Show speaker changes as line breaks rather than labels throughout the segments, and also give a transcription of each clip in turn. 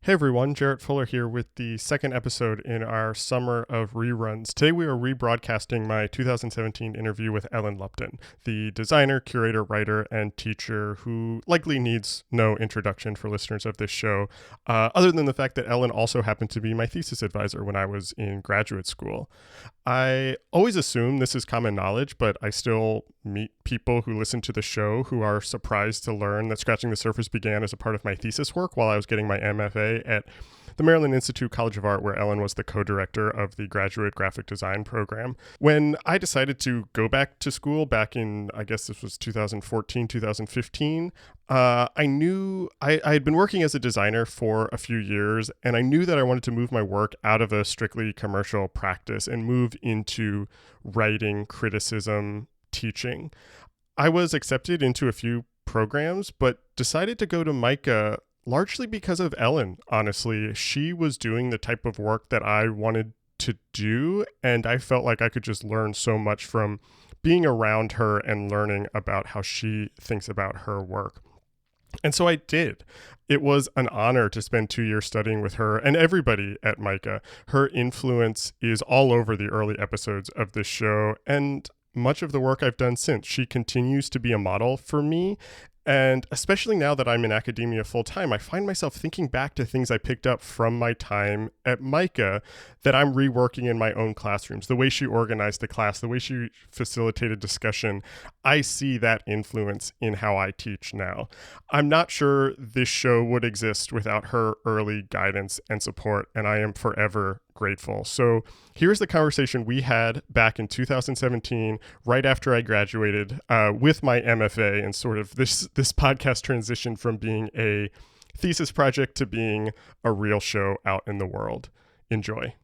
Hey everyone, Jarrett Fuller here with the second episode in our summer of reruns. Today we are rebroadcasting my 2017 interview with Ellen Lupton, the designer, curator, writer, and teacher who likely needs no introduction for listeners of this show, other than the fact that Ellen also happened to be my thesis advisor when I was in graduate school. I always assume this is common knowledge, but I still meet people who listen to the show who are surprised to learn that Scratching the Surface began as a part of my thesis work while I was getting my MFA at the Maryland Institute College of Art, where Ellen was the co-director of the graduate graphic design program. When I decided to go back to school back in, I guess this was 2014, 2015, I knew I had been working as a designer for a few years, and I knew that I wanted to move my work out of a strictly commercial practice and move into writing, criticism, teaching. I was accepted into a few programs, but decided to go to MICA largely because of Ellen, honestly. She was doing the type of work that I wanted to do, and I felt like I could just learn so much from being around her and learning about how she thinks about her work. And so I did. It was an honor to spend 2 years studying with her and everybody at MICA. Her influence is all over the early episodes of this show and much of the work I've done since. She continues to be a model for me. And especially now that I'm in academia full time, I find myself thinking back to things I picked up from my time at MICA that I'm reworking in my own classrooms. The way she organized the class, the way she facilitated discussion, I see that influence in how I teach now. I'm not sure this show would exist without her early guidance and support, and I am forever grateful. So here's the conversation we had back in 2017, right after I graduated with my MFA, and sort of this podcast transition from being a thesis project to being a real show out in the world. Enjoy.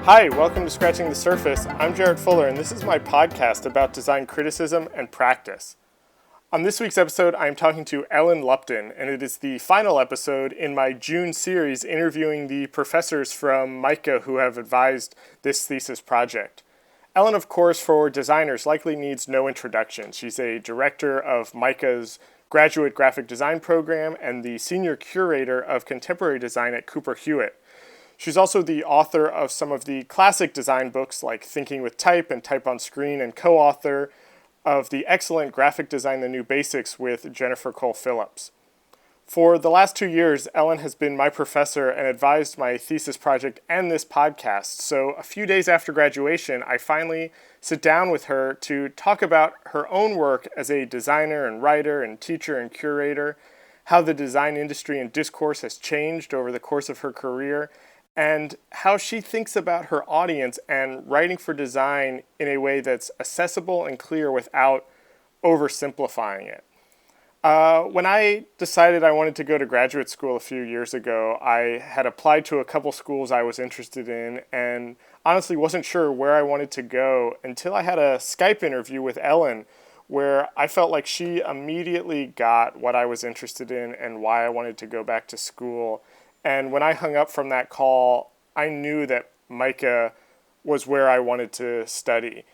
Hi, welcome to Scratching the Surface. I'm Jarrett Fuller, and this is my podcast about design criticism and practice. On this week's episode, I'm talking to Ellen Lupton, and it is the final episode in my June series interviewing the professors from MICA who have advised this thesis project. Ellen, of course, for designers, likely needs no introduction. She's a director of MICA's graduate graphic design program and the senior curator of contemporary design at Cooper Hewitt. She's also the author of some of the classic design books like Thinking with Type and Type on Screen, and co-author of the excellent Graphic Design: The New Basics with Jennifer Cole Phillips. For the last 2 years, Ellen has been my professor and advised my thesis project and this podcast. So a few days after graduation, I finally sit down with her to talk about her own work as a designer and writer and teacher and curator, how the design industry and discourse has changed over the course of her career, and how she thinks about her audience and writing for design in a way that's accessible and clear without oversimplifying it. When I decided I wanted to go to graduate school a few years ago, I had applied to a couple schools I was interested in and honestly wasn't sure where I wanted to go until I had a Skype interview with Ellen, where I felt like she immediately got what I was interested in and why I wanted to go back to school. And when I hung up from that call, I knew that MICA was where I wanted to study.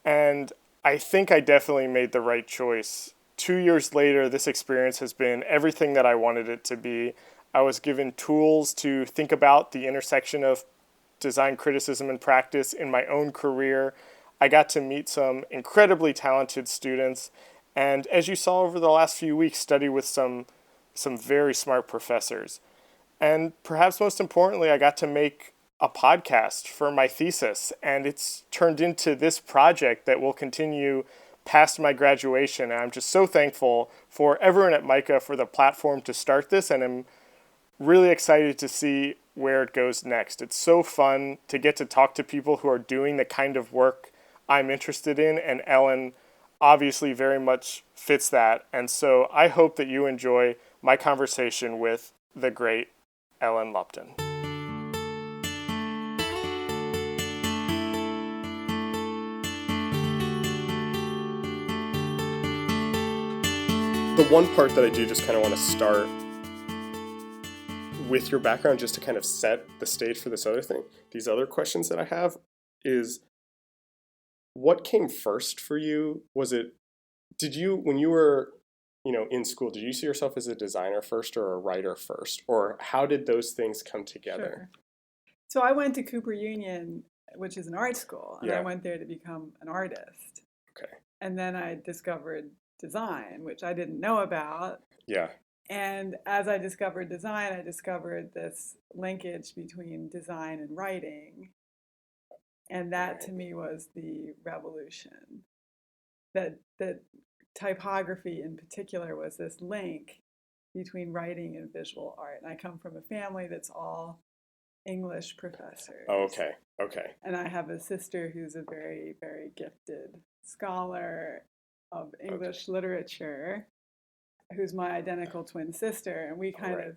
And I think I definitely made the right choice. 2 years later, this experience has been everything that I wanted it to be. I was given tools to think about the intersection of design criticism and practice in my own career. I got to meet some incredibly talented students. And as you saw over the last few weeks, study with some very smart professors. And perhaps most importantly, I got to make a podcast for my thesis, and it's turned into this project that will continue past my graduation. And I'm just so thankful for everyone at MICA for the platform to start this, and I'm really excited to see where it goes next. It's so fun to get to talk to people who are doing the kind of work I'm interested in, and Ellen obviously very much fits that. And so I hope that you enjoy my conversation with the great Ellen Lupton. The one part that I do just kind of want to start with your background, just to kind of set the stage for this other thing, these other questions that I have is, what came first for you? Did you, when you were, in school, did you see yourself as a designer first or a writer first? Or how did those things come together?
Sure. So I went to Cooper Union, which is an art school, and I
Yeah.
went there to become an artist.
Okay.
And then I discovered design, which I didn't know about.
Yeah.
And as I discovered design, I discovered this linkage between design and writing. And that to me was the revolution. That typography in particular was this link between writing and visual art. And I come from a family that's all English professors.
Oh, okay. Okay.
And I have a sister who's a very, very gifted scholar of English literature, who's my identical twin sister. And we kind of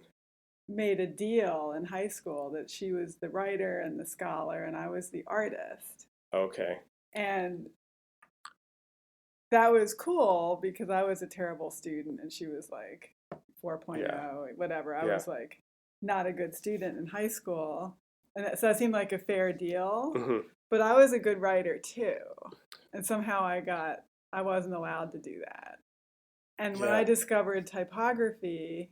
made a deal in high school that she was the writer and the scholar, and I was the artist.
Okay.
And that was cool because I was a terrible student and she was like 4.0, whatever. I was like not a good student in high school. And so that seemed like a fair deal.
Mm-hmm.
But I was a good writer too. And somehow I wasn't allowed to do that. And when I discovered typography,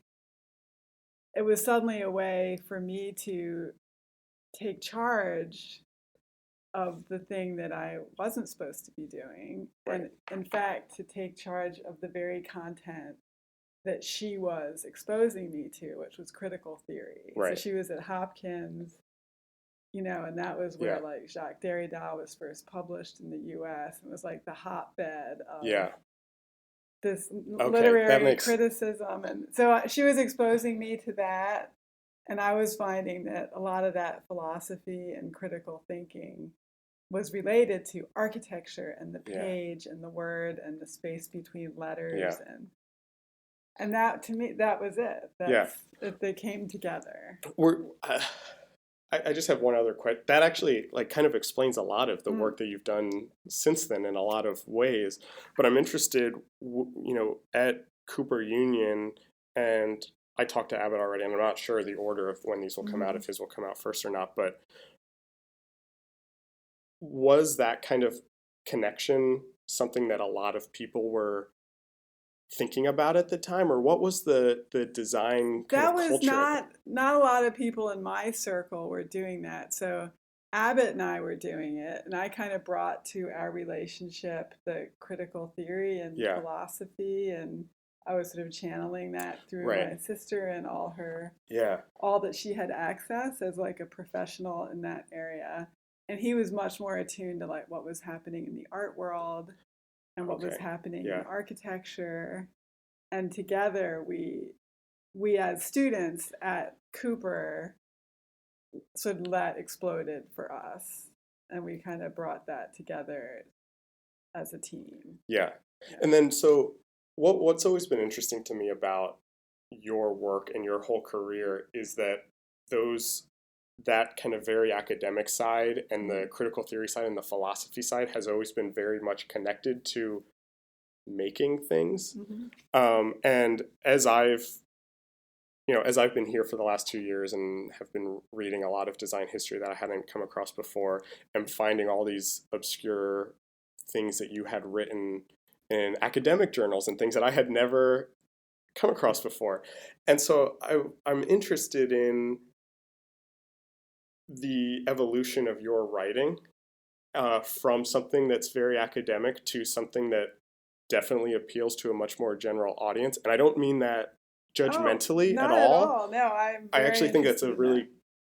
it was suddenly a way for me to take charge of the thing that I wasn't supposed to be doing. And in fact, to take charge of the very content that she was exposing me to, which was critical theory.
Right.
So she was at Hopkins, and that was where like Jacques Derrida was first published in the US. It was like the hotbed of this literary criticism. And so she was exposing me to that. And I was finding that a lot of that philosophy and critical thinking was related to architecture and the page and the word and the space between letters. And that, to me, that was it. They came together.
I just have one other question. That actually kind of explains a lot of the work that you've done since then in a lot of ways. But I'm interested, at Cooper Union, and I talked to Abbott already, and I'm not sure the order of when these will come out, if his will come out first or not, but was that kind of connection something that a lot of people were thinking about at the time, or what was the design kind of culture?
That was not a lot of people in my circle were doing that. So Abbott and I were doing it, and I kind of brought to our relationship the critical theory and philosophy, and I was sort of channeling that through my sister and all that she had access as like a professional in that area. And he was much more attuned to like what was happening in the art world and what was happening in architecture. And together we as students at Cooper sort of that exploded for us. And we kind of brought that together as a team.
Yeah. And then so what's always been interesting to me about your work and your whole career is that that kind of very academic side and the critical theory side and the philosophy side has always been very much connected to making things. And as I've been here for the last 2 years and have been reading a lot of design history that I hadn't come across before, and finding all these obscure things that you had written in academic journals and things that I had never come across before. And so I'm interested in the evolution of your writing from something that's very academic to something that definitely appeals to a much more general audience. And I don't mean that judgmentally
at
all.
No, I
actually think that's a really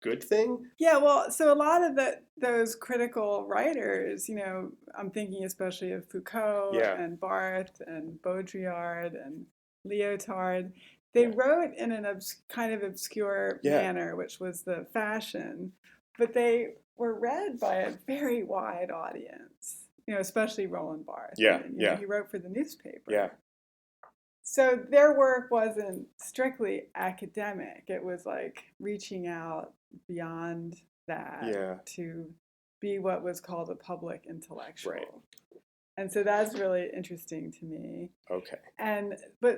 good thing.
Yeah, well, so a lot of those critical writers, I'm thinking especially of Foucault and Barthes and Baudrillard and Lyotard, they wrote in an kind of obscure manner, which was the fashion, but they were read by a very wide audience, especially Roland Barthes. He wrote for the newspaper.
Yeah.
So their work wasn't strictly academic. It was like reaching out beyond that to be what was called a public intellectual. And so that's really interesting to me.
Okay.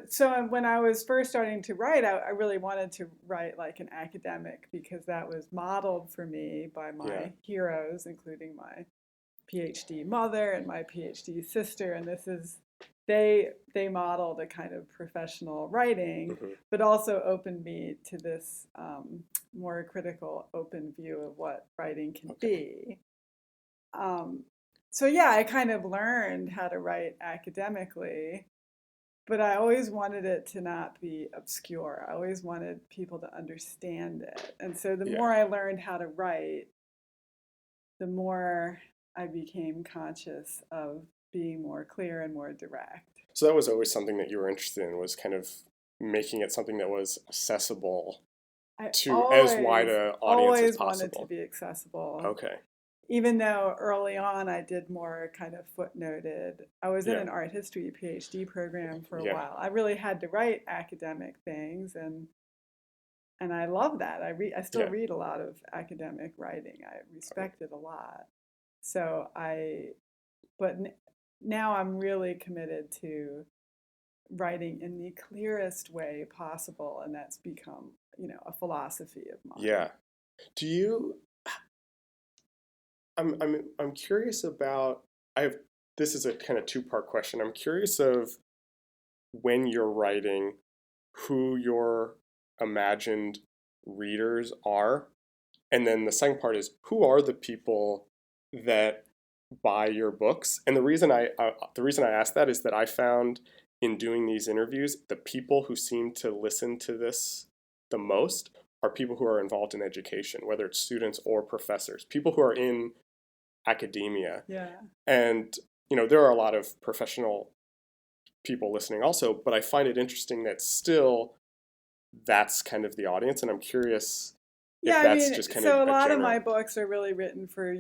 So when I was first starting to write, I really wanted to write like an academic, because that was modeled for me by my heroes, including my PhD mother and my PhD sister. And they modeled a kind of professional writing, but also opened me to this more critical, open view of what writing can be. So yeah, I kind of learned how to write academically, but I always wanted it to not be obscure. I always wanted people to understand it. And so the more I learned how to write, the more I became conscious of being more clear and more direct.
So that was always something that you were interested in, was kind of making it something that was accessible to as wide an audience as possible.
I always wanted to be accessible.
Okay.
Even though early on I did more kind of footnoted. I was in an art history PhD program for a while. I really had to write academic things, and I love that. I still read a lot of academic writing. I respect it a lot. So now I'm really committed to writing in the clearest way possible, and that's become, a philosophy of mine.
Yeah. Do you? I'm curious about. This is a kind of two-part question. I'm curious of when you're writing, who your imagined readers are, and then the second part is, who are the people that buy your books? And the reason I asked that is that I found in doing these interviews, the people who seem to listen to this the most are people who are involved in education, whether it's students or professors, people who are in academia.
Yeah.
And, there are a lot of professional people listening also, but I find it interesting that still that's kind of the audience. And I'm curious if that's just kind of
so a lot of my books are really written for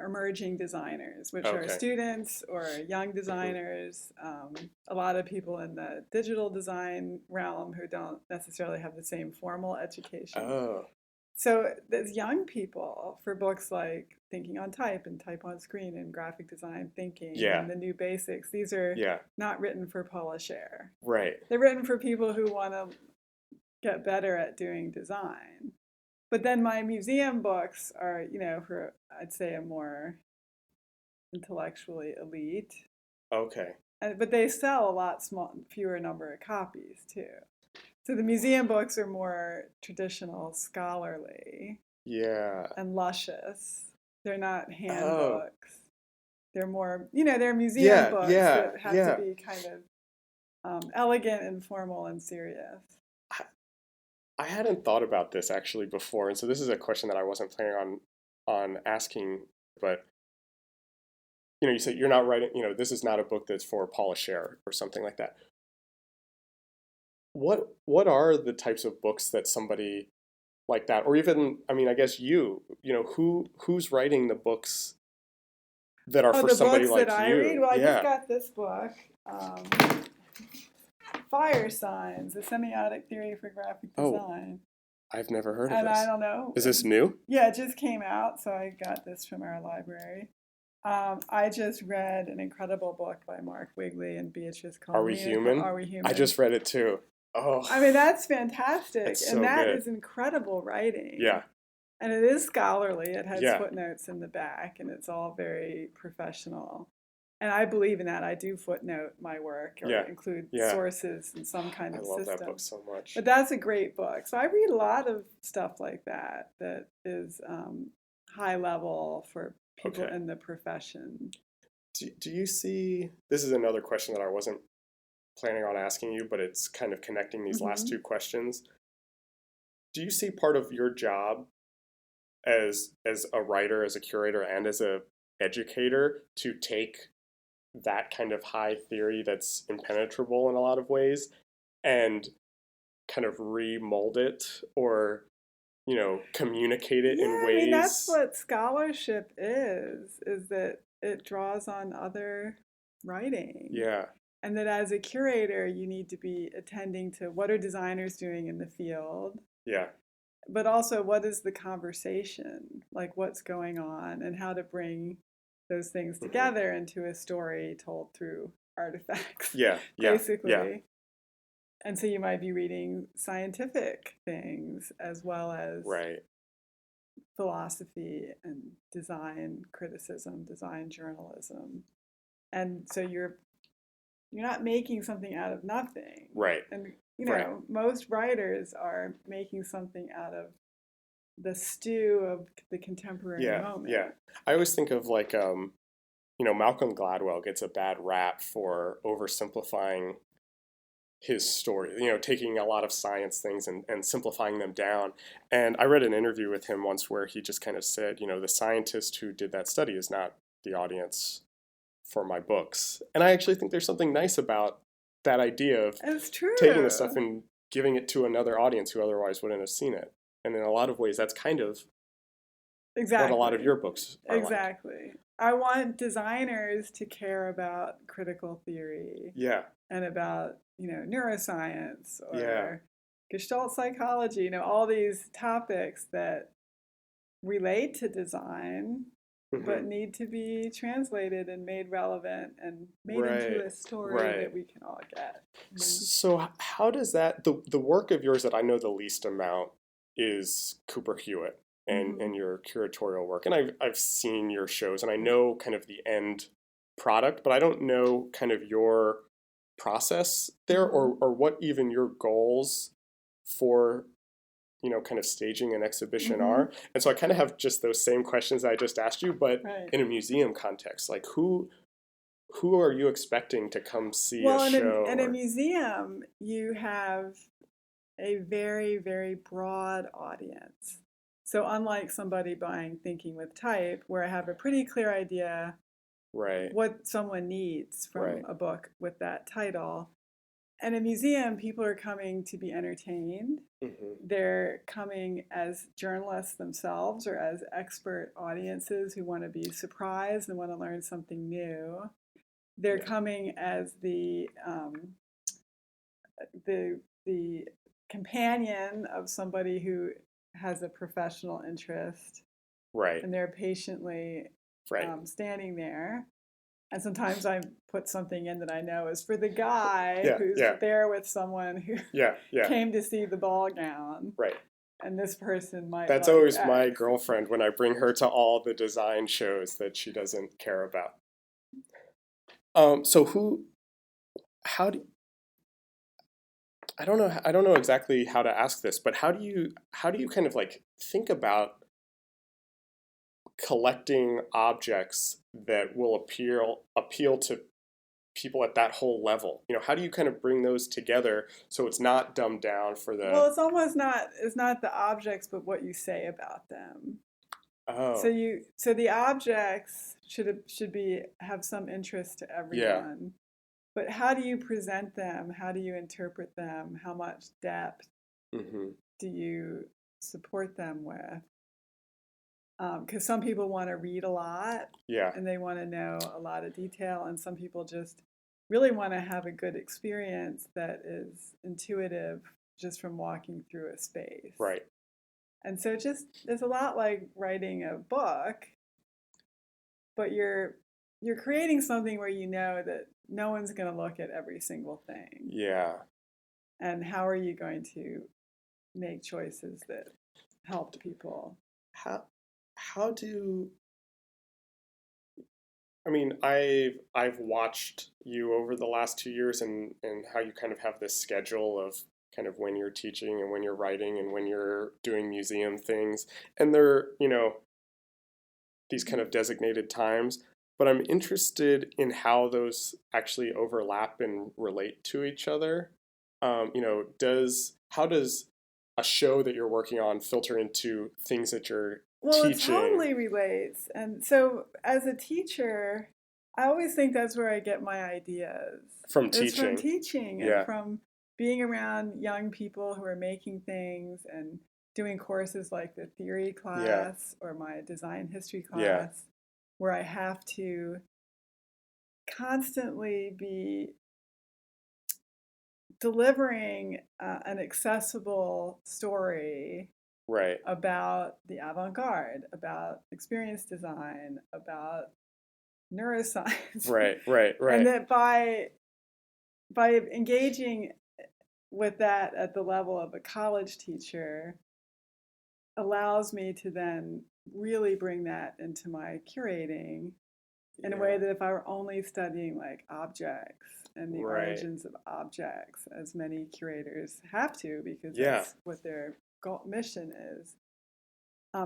emerging designers, which are students or young designers. A lot of people in the digital design realm who don't necessarily have the same formal education.
Oh.
So there's young people for books like Thinking on Type and Type on Screen and Graphic Design Thinking and The New Basics. These are not written for polish air.
Right.
They're written for people who want to get better at doing design. But then my museum books are, for, I'd say, a more intellectually elite.
Okay.
But they sell a lot fewer number of copies, too. So the museum books are more traditional, scholarly.
Yeah.
And luscious. They're not handbooks. They're more, they're museum books that have to be kind of elegant and formal and serious.
I hadn't thought about this actually before, and so this is a question that I wasn't planning on asking, but you said you're not writing, this is not a book that's for polish air or something like that. What are the types of books that somebody like that, or even, I guess who's writing the books that are for somebody like you?
The books that I read? Well, I just got this book, Fire Signs, A Semiotic Theory for Graphic Design.
I've never heard of this.
And I don't know.
Is this new?
Yeah, it just came out, so I got this from our library. I just read an incredible book by Mark Wigley and Beatrice Collier.
Are We Human?
Are We Human?
I just read it too. Oh.
That's fantastic.
It's
and that
good.
is incredible writing.
Yeah.
And it is scholarly. It has footnotes in the back, and it's all very professional. And I believe in that. I do footnote my work or include sources in some kind of system. I love
that book so much.
But that's a great book. So I read a lot of stuff like that is high level for people in the profession.
Do you see, this is another question that I wasn't planning on asking you, but it's kind of connecting these last two questions. Do you see part of your job as a writer, as a curator, and as a educator to take that kind of high theory that's impenetrable in a lot of ways and kind of remold it or, communicate it in ways?
That's what scholarship is that it draws on other writing.
Yeah.
And that as a curator, you need to be attending to what are designers doing in the field.
Yeah.
But also, what is the conversation? Like, what's going on and how to bring those things together into a story told through artifacts.
Yeah,
basically.
Yeah.
And so you might be reading scientific things as well as philosophy and design criticism, design journalism. And so you're not making something out of nothing.
Right.
And most writers are making something out of the stew of the contemporary moment.
Yeah. I always think of like Malcolm Gladwell gets a bad rap for oversimplifying his story, taking a lot of science things and simplifying them down. And I read an interview with him once where he just kind of said, the scientist who did that study is not the audience for my books. And I actually think there's something nice about that idea of taking the stuff and giving it to another audience who otherwise wouldn't have seen it. And in a lot of ways, that's kind of what a lot of your books are
like. I want designers to care about critical theory.
Yeah.
And about, neuroscience or Gestalt psychology, all these topics that relate to design, but need to be translated and made relevant and made into a story that we can all get.
So how does that, the work of yours that I know the least amount is Cooper Hewitt and your curatorial work. And I've seen your shows and I know kind of the end product, but I don't know kind of your process there or what even your goals for kind of staging an exhibition are. And so I kind of have just those same questions I just asked you, but in a museum context, like who are you expecting to come see a show?
In a museum, you have a very, very broad audience. So unlike somebody buying Thinking with Type, where I have a pretty clear idea what someone needs from a book with that title. In a museum, people are coming to be entertained. They're coming as journalists themselves or as expert audiences who want to be surprised and want to learn something new. They're coming as the companion of somebody who has a professional interest. And they're patiently standing there. And sometimes I put something in that I know is for the guy who's there with someone who came to see the ball gown. And this person might.
That's always my girlfriend when I bring her to all the design shows that she doesn't care about. I don't know exactly how to ask this, but how do you kind of like think about collecting objects that will appeal to people at that whole level? How do you kind of bring those together so it's not dumbed down for the...
Well, it's not the objects, but what you say about them.
Oh.
So the objects should have some interest to everyone. But how do you present them? How do you interpret them? How much depth do you support them with? Because some people want to read a lot and they want to know a lot of detail, and some people just really want to have a good experience that is intuitive just from walking through a space. And so it's a lot like writing a book, but you're creating something where you know that no one's going to look at every single thing. And how are you going to make choices that help people?
I've watched you over the last 2 years and how you kind of have this schedule of kind of when you're teaching and when you're writing and when you're doing museum things. And they're, these kind of designated times. But I'm interested in how those actually overlap and relate to each other. How does a show that you're working on filter into things that you're teaching?
It totally relates. And so as a teacher, I always think that's where I get my ideas.
From teaching.
It's from teaching and from being around young people who are making things and doing courses like the theory class or my design history class, where I have to constantly be delivering an accessible story about the avant-garde, about experience design, about neuroscience.
Right.
And that by engaging with that at the level of a college teacher allows me to then really bring that into my curating in a way that if I were only studying like objects and the origins of objects, as many curators have to because that's what their mission is.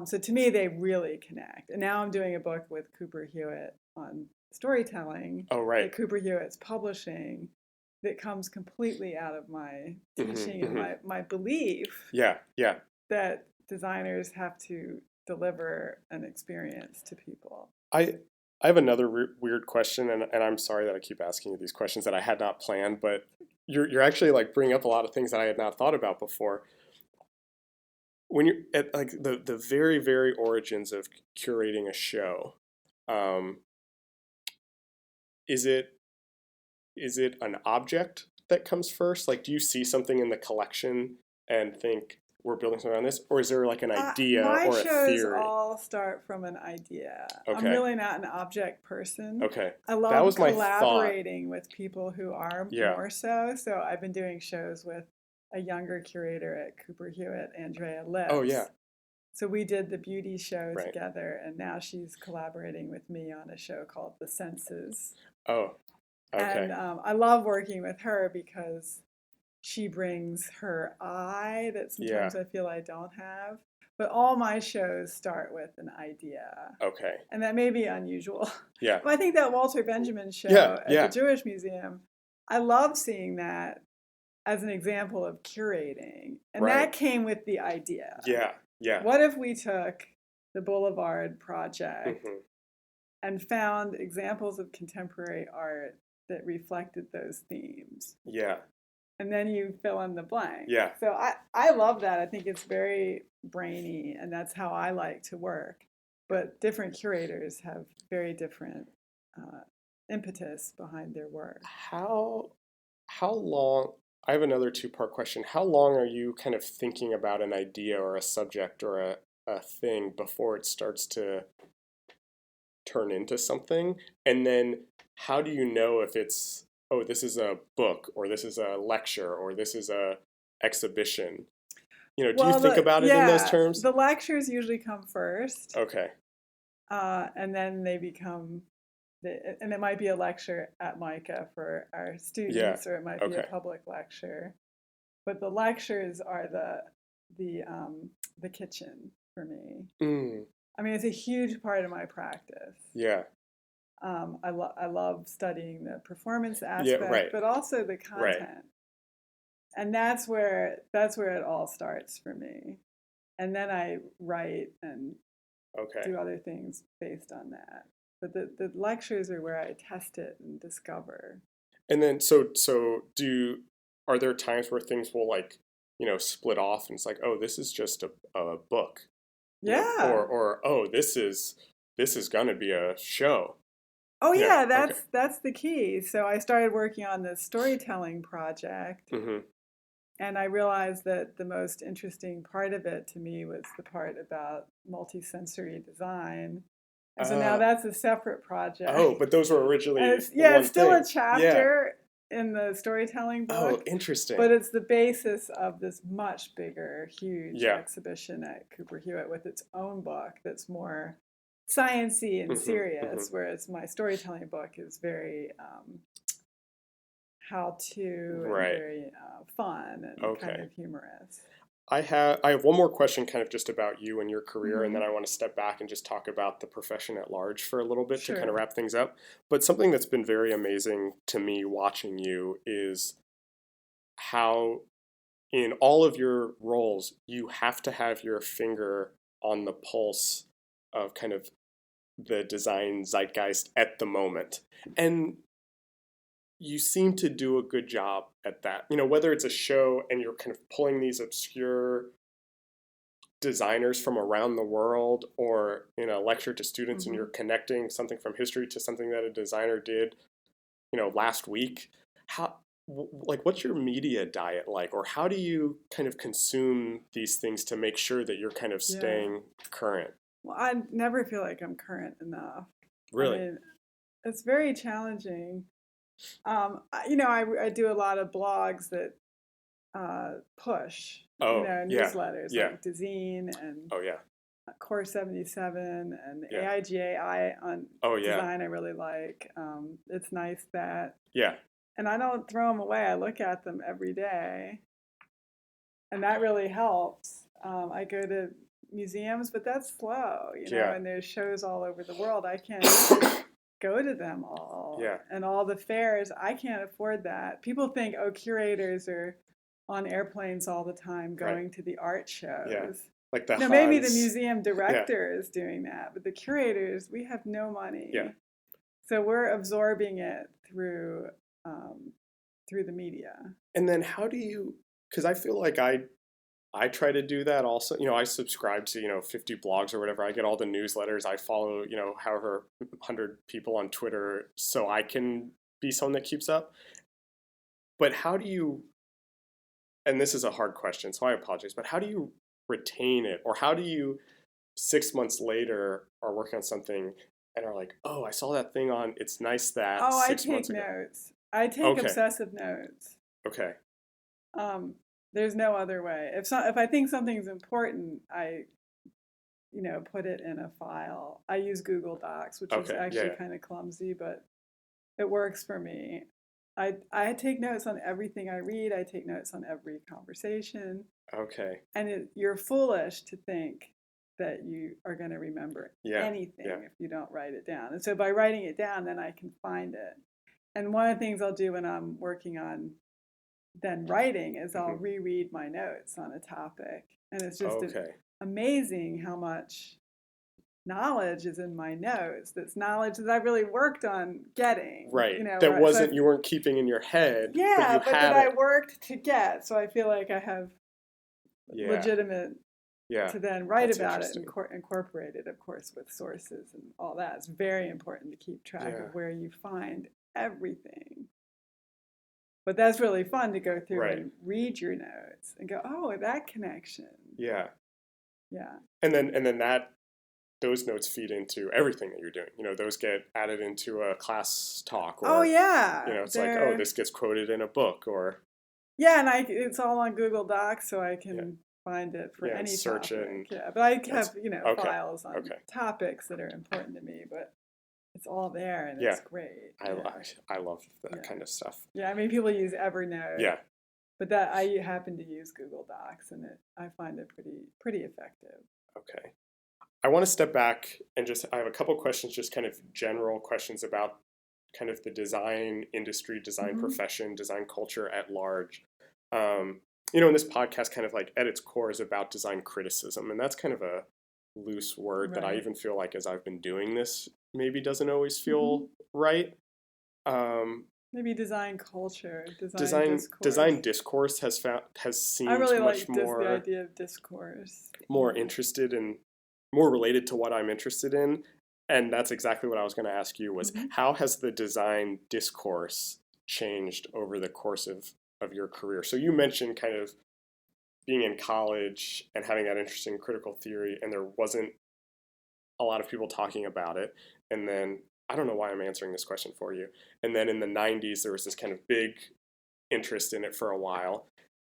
So to me, they really connect. And now I'm doing a book with Cooper Hewitt on storytelling. That Cooper Hewitt's publishing that comes completely out of my teaching and my belief. That designers have to deliver an experience to people.
I have another weird question, and I'm sorry that I keep asking you these questions that I had not planned, but you're actually like bringing up a lot of things that I had not thought about before. When you're at like the very, very origins of curating a show, is it an object that comes first? Like, do you see something in the collection and think we're building something around this, or is there like an idea or a theory?
My shows all start from an idea. I'm really not an object person. I love collaborating with people who are more so. So I've been doing shows with a younger curator at Cooper Hewitt, Andrea Lips. So we did the beauty show together, and now she's collaborating with me on a show called The Senses. And I love working with her because she brings her eye that sometimes I feel I don't have. But all my shows start with an idea. And that may be unusual. But I think that Walter Benjamin show at the Jewish Museum, I love seeing that as an example of curating. And that came with the idea. What if we took the Boulevard project and found examples of contemporary art that reflected those themes? And then you fill in the blank. So I love that. I think it's very brainy, and that's how I like to work. But different curators have very different impetus behind their work.
How long? I have another two-part question. How long are you kind of thinking about an idea or a subject or a thing before it starts to turn into something? And then how do you know if it's, oh, this is a book, or this is a lecture, or this is a exhibition? Do you think about it in those terms?
The lectures usually come first. And then they become, and it might be a lecture at MICA for our students, or it might be a public lecture. But the lectures are the kitchen for me. I mean, it's a huge part of my practice. I love studying the performance aspect, but also the content. And that's where it all starts for me. And then I write and do other things based on that. But the lectures are where I test it and discover.
And then are there times where things will like, split off and it's like, oh, this is just a book. Or oh, this is gonna be a show.
That's the key. So I started working on this storytelling project, and I realized that the most interesting part of it to me was the part about multisensory design. And so now that's a separate project.
Oh, but those were originally
it's still a chapter in the storytelling book.
Oh, interesting.
But it's the basis of this much bigger, huge exhibition at Cooper Hewitt with its own book that's more science-y and serious, whereas my storytelling book is very how-to and very fun and kind of humorous.
I have one more question kind of just about you and your career, and then I want to step back and just talk about the profession at large for a little bit to kind of wrap things up. But something that's been very amazing to me watching you is how in all of your roles, you have to have your finger on the pulse of kind of the design zeitgeist at the moment. And you seem to do a good job at that. Whether it's a show and you're kind of pulling these obscure designers from around the world, or in a lecture to students and you're connecting something from history to something that a designer did, last week. What's your media diet like? Or how do you kind of consume these things to make sure that you're kind of staying current?
Well, I never feel like I'm current enough.
Really?
It's very challenging. I do a lot of blogs that push, newsletters like Dezeen and Core 77 and AIGAI on design I really like. It's nice that.
Yeah.
And I don't throw them away. I look at them every day. And that really helps. I go to museums, but that's slow, and there's shows all over the world. I can't go to them all.
Yeah.
And all the fairs, I can't afford that. People think, curators are on airplanes all the time going to the art shows.
Yeah. Like the
maybe the museum director is doing that, but the curators, we have no money.
Yeah.
So we're absorbing it through the media.
And then how do you, because I feel like I try to do that also. I subscribe to, 50 blogs or whatever. I get all the newsletters. I follow, however 100 people on Twitter so I can be someone that keeps up. But how do you, and this is a hard question, so I apologize, but how do you retain it? Or how do you 6 months later are working on something and are like, oh, I saw that thing on, it's nice that 6 months ago.
I take notes. I take obsessive notes.
Okay.
There's no other way. If I think something's important, I, put it in a file. I use Google Docs, which is actually kind of clumsy, but it works for me. I take notes on everything I read. I take notes on every conversation.
Okay.
And you're foolish to think that you are going to remember anything if you don't write it down. And so by writing it down, then I can find it. And one of the things I'll do when I'm working on then writing is I'll reread my notes on a topic. And it's just amazing how much knowledge is in my notes. That's knowledge that I really worked on getting.
Right. That wasn't, you weren't keeping in your head.
Yeah, but that I worked to get. So I feel like I have legitimate to then write about it and incorporate it, of course, with sources and all that. It's very important to keep track of where you find everything. But that's really fun to go through and read your notes and go, oh, that connection. Yeah. Yeah.
And then those notes feed into everything that you're doing. Those get added into a class talk. Or, it's like, oh, this gets quoted in a book or.
Yeah, and it's all on Google Docs, so I can find it for any
search
topic. But I have, files on topics that are important to me, but it's all there, and it's great.
I love that kind of stuff.
Yeah, I mean, people use Evernote.
Yeah.
But that I happen to use Google Docs, and I find it pretty effective.
Okay. I want to step back and I have a couple questions, just kind of general questions about kind of the design industry, design profession, design culture at large. And this podcast kind of like at its core is about design criticism, and that's kind of a loose word that I even feel like as I've been doing this maybe doesn't always feel right.
Maybe design culture,
design discourse has seemed
I really
much
like
more
the idea of discourse.
More interested in, more related to what I'm interested in, and that's exactly what I was going to ask you was how has the design discourse changed over the course of your career? So you mentioned kind of being in college and having that interest in critical theory, and there wasn't a lot of people talking about it. And then, I don't know why I'm answering this question for you. And then in the 90s, there was this kind of big interest in it for a while.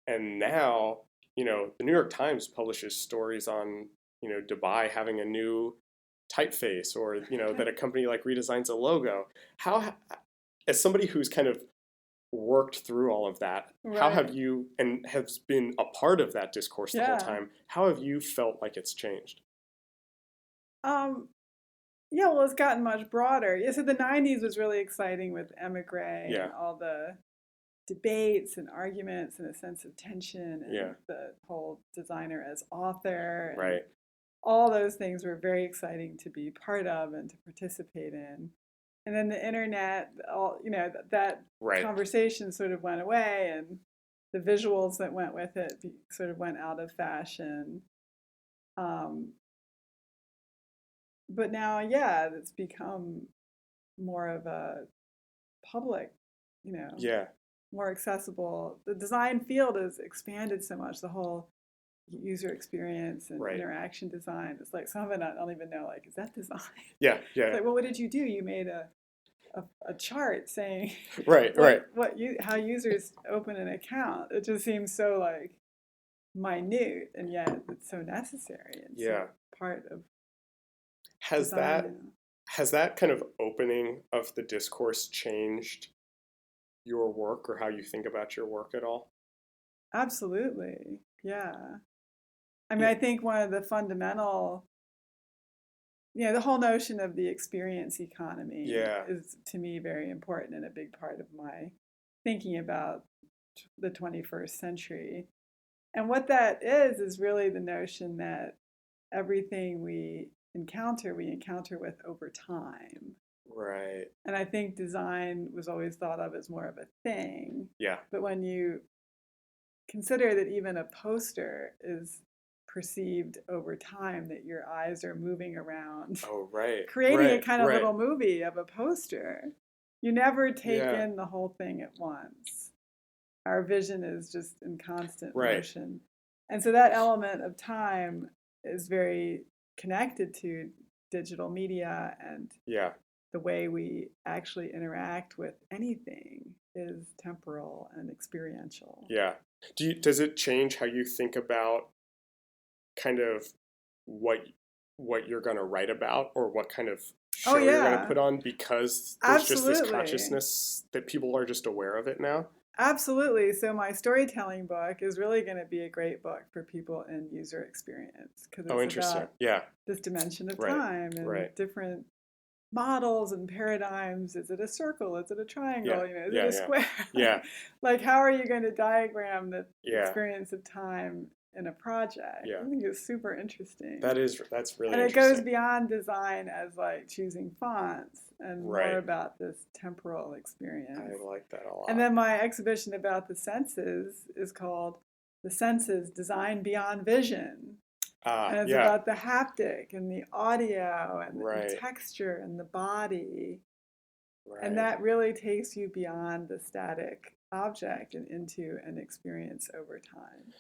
And now, the New York Times publishes stories on, Dubai having a new typeface or, that a company like redesigns a logo. How, as somebody who's kind of worked through all of that, how have you, and has been a part of that discourse the whole time, how have you felt like it's changed?
Yeah, well, it's gotten much broader. Yeah, so the 90s was really exciting with emigre and all the debates and arguments and a sense of tension and the whole designer as author. And all those things were very exciting to be part of and to participate in. And then the internet, that conversation sort of went away, and the visuals that went with it sort of went out of fashion. But now, it's become more of a public, more accessible. The design field has expanded so much, the whole user experience and interaction design. It's like some of it I don't even know, like, is that design?
Yeah.
It's like, well, what did you do? You made a chart saying
right,
how users open an account. It just seems so like minute, and yet it's so necessary and so part of
has
design.
Has that kind of opening of the discourse changed your work or how you think about your work at all?
Absolutely. Yeah. I mean, I think one of the fundamental, the whole notion of the experience economy is, to me, very important and a big part of my thinking about the 21st century. And what that is really the notion that everything we encounter with over time.
Right.
And I think design was always thought of as more of a thing.
Yeah.
But when you consider that even a poster is perceived over time, that your eyes are moving around.
Oh, right.
Creating a kind of little movie of a poster. You never take in the whole thing at once. Our vision is just in constant motion. And so that element of time is very connected to digital media, and the way we actually interact with anything is temporal and experiential.
Yeah. Does it change how you think about kind of what you're going to write about or what kind of show you're going to put on, because there's just this consciousness that people are just aware of it now?
Absolutely. So my storytelling book is really going to be a great book for people in user experience, because it's about this dimension of time and different models and paradigms. Is it a circle? Is it a triangle? Is it a square? Like, how are you going to diagram the experience of time in a project? I think it's super interesting.
That's really interesting.
And it goes beyond design as like choosing fonts and more about this temporal experience.
I like that a lot.
And then my exhibition about the senses is called The Senses: Design Beyond Vision. And it's about the haptic and the audio and the texture and the body. And that really takes you beyond the static object and into an experience over time.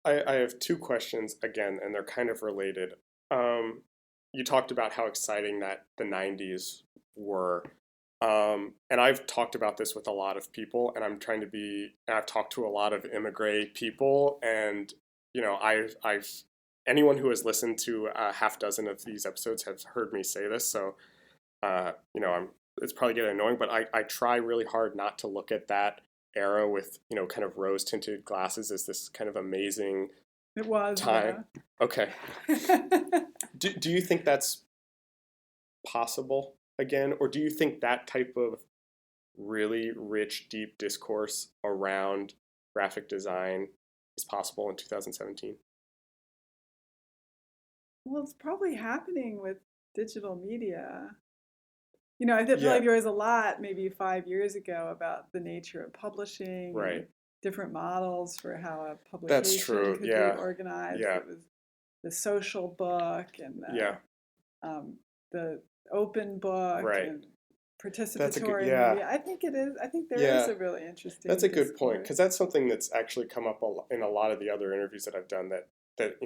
I have two questions again, and they're kind of related. You talked about how exciting that the 90s were. And I've talked about this with a lot of people, and I've talked to a lot of immigrant people, and anyone who has listened to a half dozen of these episodes has heard me say this. So, it's probably getting annoying, but I try really hard not to look at that era with, kind of rose tinted glasses as this kind of amazing time. Yeah. Okay. Do you think that's possible again, or do you think that type of really rich, deep discourse around graphic design is possible in 2017?
Well, it's probably happening with digital media. I feel like there was a lot maybe 5 years ago about the nature of publishing, and different models for how a publication could be organized. It was the social book and the open book and participatory media. I think it is. I think there is a really interesting.
That's a good point, because that's something that's actually come up in a lot of the other interviews that I've done. That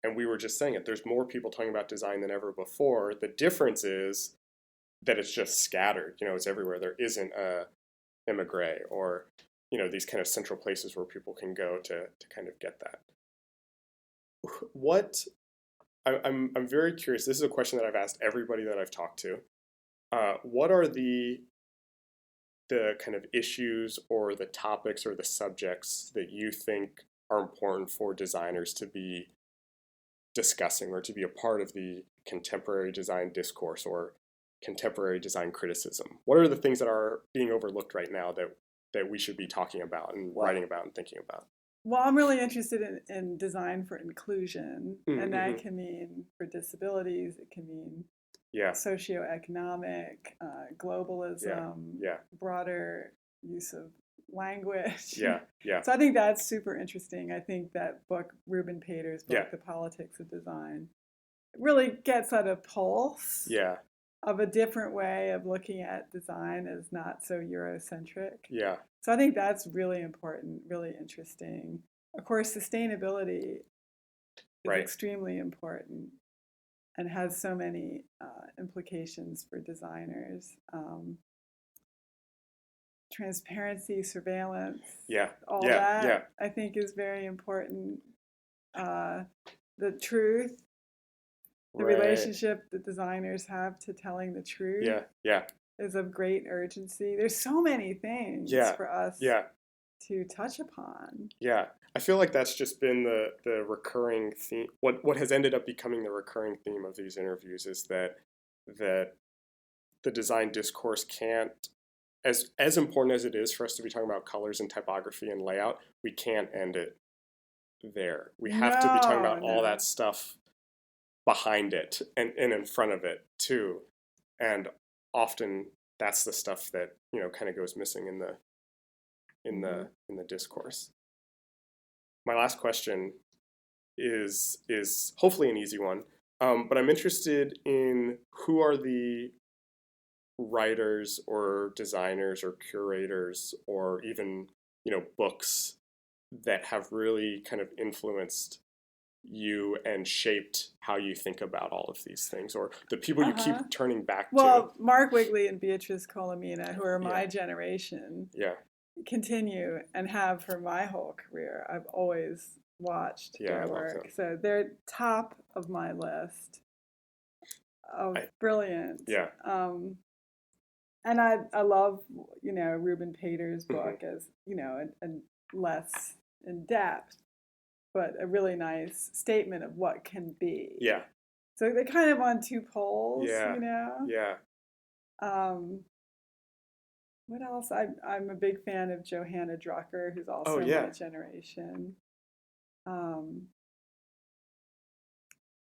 and we were just saying it. There's more people talking about design than ever before. The difference is that it's just scattered. It's everywhere. There isn't a immigrant or these kind of central places where people can go to kind of get that. I'm very curious. This is a question that I've asked everybody that I've talked to. What are the kind of issues or the topics or the subjects that you think are important for designers to be discussing or to be a part of the contemporary design discourse or contemporary design criticism? What are the things that are being overlooked right now that we should be talking about and writing about and thinking about?
Well, I'm really interested in design for inclusion, and that can mean for disabilities. It can mean socioeconomic, globalism, broader use of language. So I think that's super interesting. I think that book, Ruben Pater's book, The Politics of Design, really gets at a pulse of a different way of looking at design as not so Eurocentric. So I think that's really important, really interesting. Of course, sustainability is extremely important. and has so many implications for designers. Transparency, surveillance, all that I think is very important. The truth, the relationship that designers have to telling the truth is of great urgency. There's so many things for us to touch upon.
Yeah. I feel like that's just been the recurring theme. What has ended up becoming the recurring theme of these interviews is that the design discourse can't, as important as it is for us to be talking about colors and typography and layout, we can't end it there. We have to be talking about all that stuff behind it and in front of it too. And often that's the stuff that, kind of goes missing in the discourse. My last question is hopefully an easy one, but I'm interested in who are the writers or designers or curators or even, books that have really kind of influenced you and shaped how you think about all of these things, or the people you keep turning back to.
Well, Mark Wigley and Beatrice Colomina, who are my generation, continue and have for my whole career. I've always watched their work. So they're top of my list of brilliant. And I love, Ruben Pater's book as, and less in depth, but a really nice statement of what can be. So they're kind of on two poles, What else? I'm a big fan of Johanna Drucker, who's also my generation.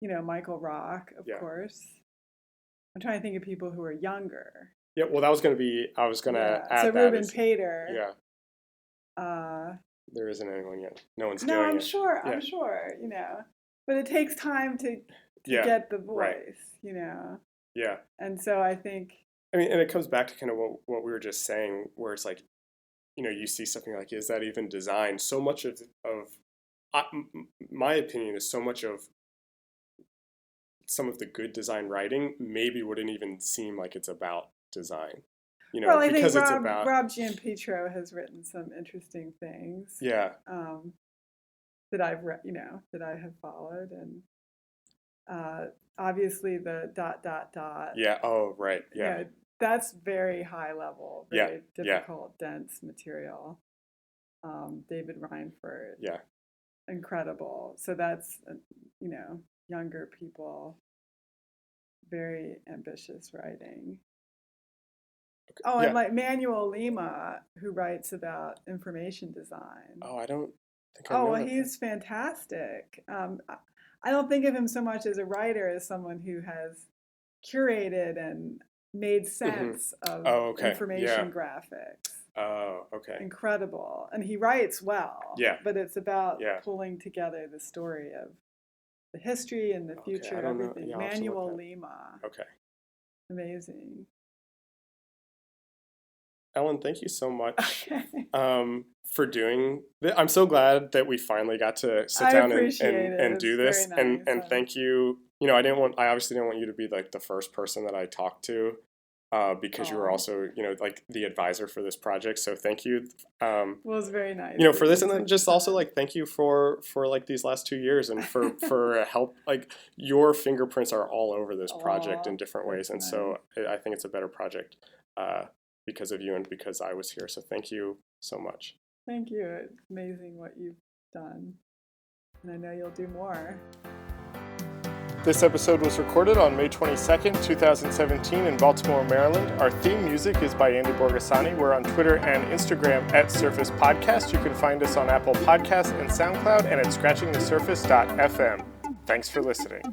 Michael Rock, of course. I'm trying to think of people who are younger.
Yeah, well, I was going to add
so
that.
Ruben Pater.
There isn't anyone yet. No one's
doing
it.
I'm sure, but it takes time to get the voice, And so I think.
And it comes back to kind of what we were just saying, where it's like, you see something like, is that even design? So much of my opinion is so much of some of the good design writing maybe wouldn't even seem like it's about design.
I because think Rob Gianpietro has written some interesting things. That I've read, that I have followed, and obviously the ...
Yeah. Oh, right. Yeah.
That's very high level, very difficult, dense material. David Reinford. Incredible. So that's younger people, very ambitious writing. And like Manuel Lima, who writes about information design.
Oh, I don't think I know.
He's fantastic. I don't think of him so much as a writer as someone who has curated and made sense of information graphics.
Oh, okay.
Incredible. And he writes well. But it's about pulling together the story of the history and the future, everything. Manuel Lima.
Okay.
Amazing.
Ellen, thank you so much for doing this. I'm so glad that we finally got to sit down and do this. Nice. And thank you. I obviously didn't want you to be like the first person that I talked to, because you were also, like the advisor for this project. So thank you.
Well, it was very nice.
For this, and then just also like thank you for like these last 2 years and for help. Like your fingerprints are all over this project in different ways, and so I think it's a better project because of you and because I was here. So thank you so much.
Thank you. It's amazing what you've done, and I know you'll do more.
This episode was recorded on May 22nd, 2017 in Baltimore, Maryland. Our theme music is by Andy Borgasani. We're on Twitter and Instagram at Surface Podcast. You can find us on Apple Podcasts and SoundCloud and at scratchingthesurface.fm. Thanks for listening.